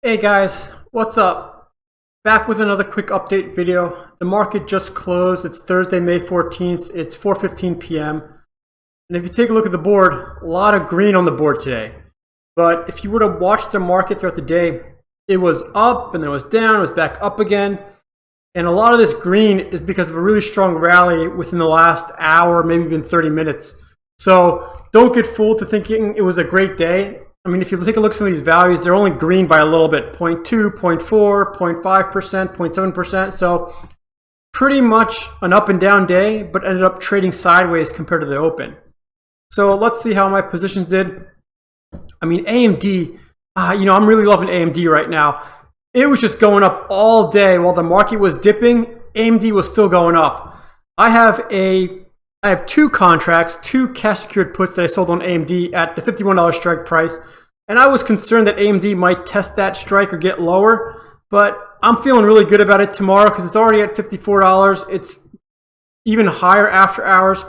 Hey guys, what's up? Back with another quick update video. The market just closed. It's Thursday, May 14th. It's 4:15 p.m. And if you take a look at the board, a lot of green on the board today. But if you were to watch the market throughout the day, it was up and then it was down, it was back up again. And a lot of this green is because of a really strong rally within the last hour, maybe even 30 minutes. So don't get fooled to thinking it was a great day. I mean, if you take a look at some of these values, they're only green by a little bit, 0.2, 0.4, 0.5%, 0.7%. So pretty much an up and down day, but ended up trading sideways compared to the open. So let's see how my positions did. I mean, AMD, I'm really loving AMD right now. It was just going up all day while the market was dipping. AMD was still going up. I have two contracts, two cash secured puts that I sold on AMD at the $51 strike price. And I was concerned that AMD might test that strike or get lower, but I'm feeling really good about it tomorrow because it's already at $54. It's even higher after hours.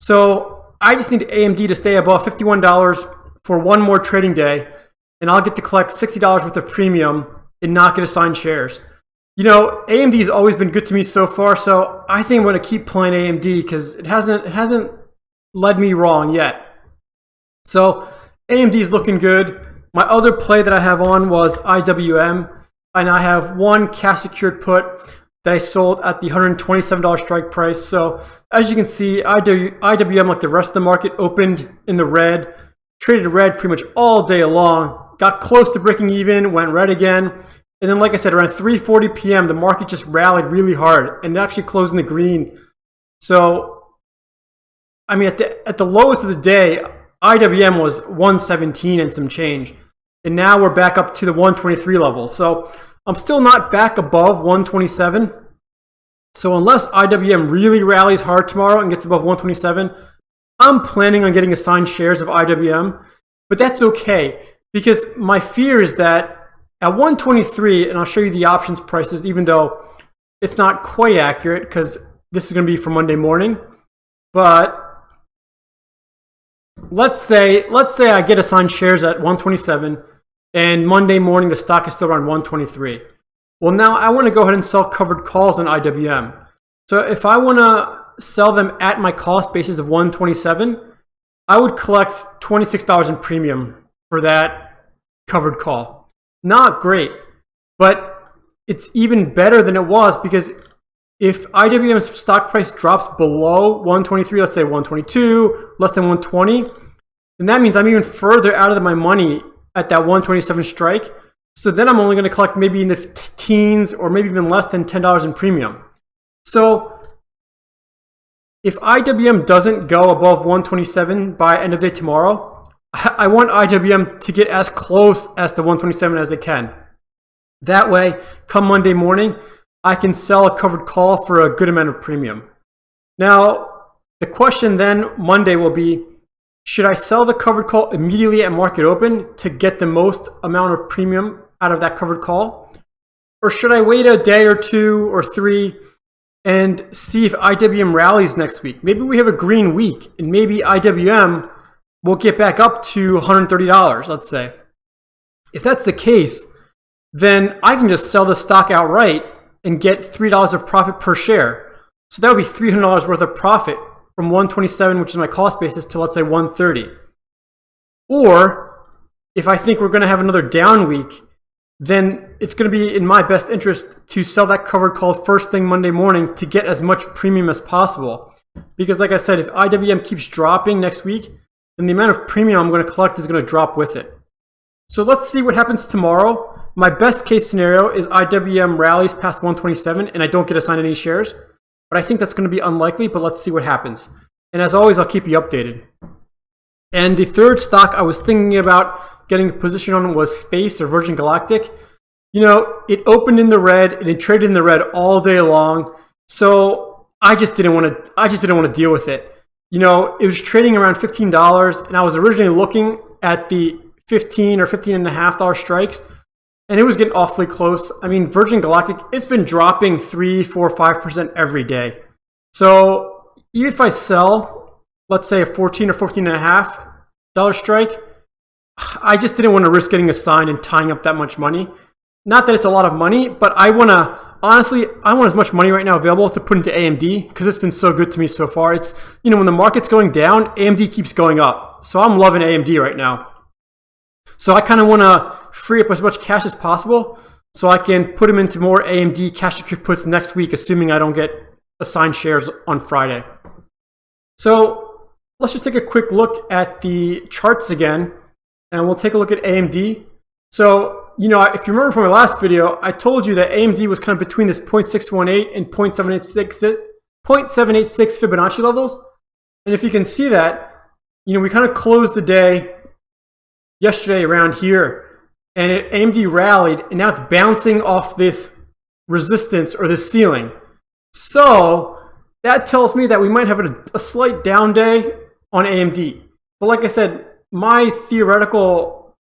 So I just need AMD to stay above $51 for one more trading day, and I'll get to collect $60 worth of premium and not get assigned shares. You know, AMD has always been good to me so far, so I think I'm going to keep playing AMD because it hasn't led me wrong yet. So AMD is looking good. My other play that I have on was IWM, and I have one cash secured put that I sold at the $127 strike price. So as you can see, IWM, like the rest of the market, opened in the red, traded red pretty much all day long, got close to breaking even, went red again. And then, like I said, around 3:40 p.m., the market just rallied really hard and actually closed in the green. So, I mean, at the lowest of the day, IWM was 117 and some change. And now we're back up to the 123 level. So I'm still not back above 127. So unless IWM really rallies hard tomorrow and gets above 127, I'm planning on getting assigned shares of IWM. But that's okay, because my fear is that at 123, and I'll show you the options prices, even though it's not quite accurate because this is going to be for Monday morning. But let's say I get assigned shares at 127, and Monday morning the stock is still around 123. Well, now I want to go ahead and sell covered calls on IWM. So if I want to sell them at my cost basis of 127, I would collect $26 in premium for that covered call. Not great, but it's even better than it was, because if IWM's stock price drops below 123, let's say 122, less than 120, then that means I'm even further out of my money at that 127 strike. So then I'm only going to collect maybe in the teens or maybe even less than $10 in premium. So if IWM doesn't go above 127 by end of day tomorrow, I want IWM to get as close as to 127 as it can. That way, come Monday morning, I can sell a covered call for a good amount of premium. Now, the question then Monday will be, should I sell the covered call immediately at market open to get the most amount of premium out of that covered call? Or should I wait a day or two or three and see if IWM rallies next week? Maybe we have a green week and maybe IWM will get back up to $130, let's say. If that's the case, then I can just sell the stock outright and get $3 of profit per share. So that would be $300 worth of profit from 127, which is my cost basis, to let's say 130. Or if I think we're going to have another down week, then it's going to be in my best interest to sell that covered call first thing Monday morning to get as much premium as possible. Because like I said, if IWM keeps dropping next week, then the amount of premium I'm going to collect is going to drop with it. So let's see what happens tomorrow. My best case scenario is IWM rallies past 127 and I don't get assigned any shares. But I think that's going to be unlikely, but let's see what happens. And as always, I'll keep you updated. And the third stock I was thinking about getting a position on was Space, or Virgin Galactic. You know, it opened in the red and it traded in the red all day long. So I just didn't want to deal with it. You know, it was trading around $15, and I was originally looking at the $15 or $15.50 strikes, and it was getting awfully close. I mean, Virgin Galactic, it's been dropping 3, 4, 5% every day. So even if I sell, let's say a $14 or $14.50 strike, I just didn't want to risk getting assigned and tying up that much money. Not that it's a lot of money, but I want as much money right now available to put into AMD because it's been so good to me so far. It's, when the market's going down, AMD keeps going up. So I'm loving AMD right now. So I kind of want to free up as much cash as possible so I can put them into more AMD cash secured puts next week, assuming I don't get assigned shares on Friday. So let's just take a quick look at the charts again, and we'll take a look at AMD. So, if you remember from my last video, I told you that AMD was kind of between this 0.618 and 0.786 Fibonacci levels. And if you can see that, we kind of closed the day yesterday around here, and AMD rallied, and now it's bouncing off this resistance or this ceiling. So that tells me that we might have a slight down day on AMD. But like I said, my theoretical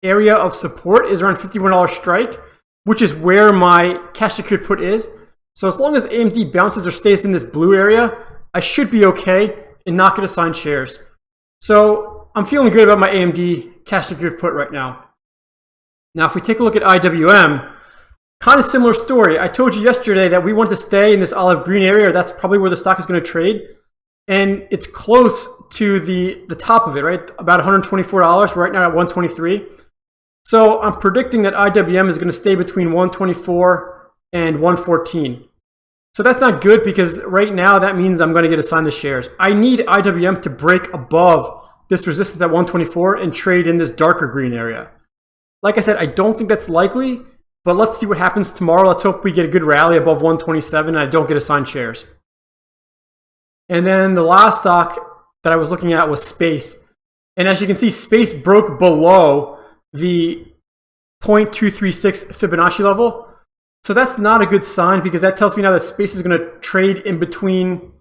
area of support is around $51 strike, which is where my cash secured put is. So as long as AMD bounces or stays in this blue area, I should be okay and not get assigned shares. So I'm feeling good about my AMD cash secured put right now. Now, if we take a look at IWM, kind of similar story. I told you yesterday that we want to stay in this olive green area. That's probably where the stock is going to trade. And it's close to the top of it, right? About $124. We're right now at 123. So I'm predicting that IWM is going to stay between 124 and 114. So that's not good because right now that means I'm going to get assigned the shares. I need IWM to break above this resistance at 124 and trade in this darker green area. Like I said, I don't think that's likely, but let's see what happens tomorrow. Let's hope we get a good rally above 127 and I don't get assigned shares. And then the last stock that I was looking at was Space. And as you can see, Space broke below the 0.236 Fibonacci level. So that's not a good sign because that tells me now that Space is going to trade in between,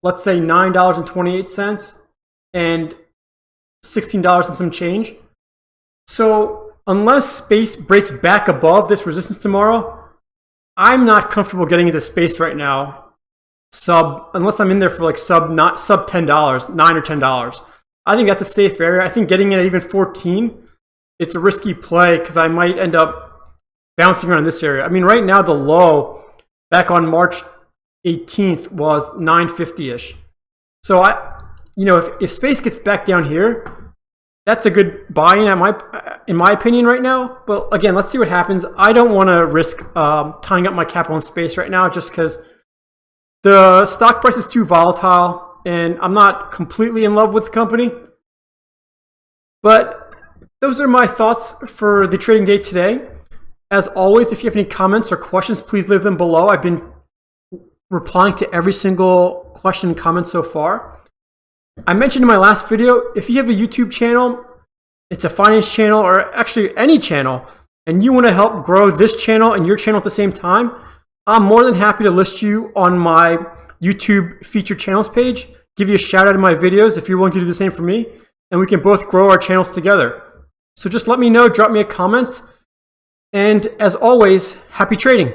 let's say, $9.28 and $16 and some change. So unless Space breaks back above this resistance tomorrow, I'm not comfortable getting into Space right now. Unless I'm in there for like sub $10, $9 or $10. I think that's a safe area. I think getting in at even 14, it's a risky play because I might end up bouncing around this area. I mean, right now the low back on March 18th was 950-ish. So if Space gets back down here, that's a good buy-in in my opinion right now. But again, let's see what happens. I don't want to risk tying up my capital in Space right now just because the stock price is too volatile and I'm not completely in love with the company. But those are my thoughts for the trading day today. As always, if you have any comments or questions, please leave them below. I've been replying to every single question and comment so far. I mentioned in my last video, if you have a YouTube channel, it's a finance channel or actually any channel, and you want to help grow this channel and your channel at the same time, I'm more than happy to list you on my YouTube featured channels page, give you a shout out in my videos if you're willing to do the same for me, and we can both grow our channels together. So just let me know, drop me a comment, and as always, happy trading.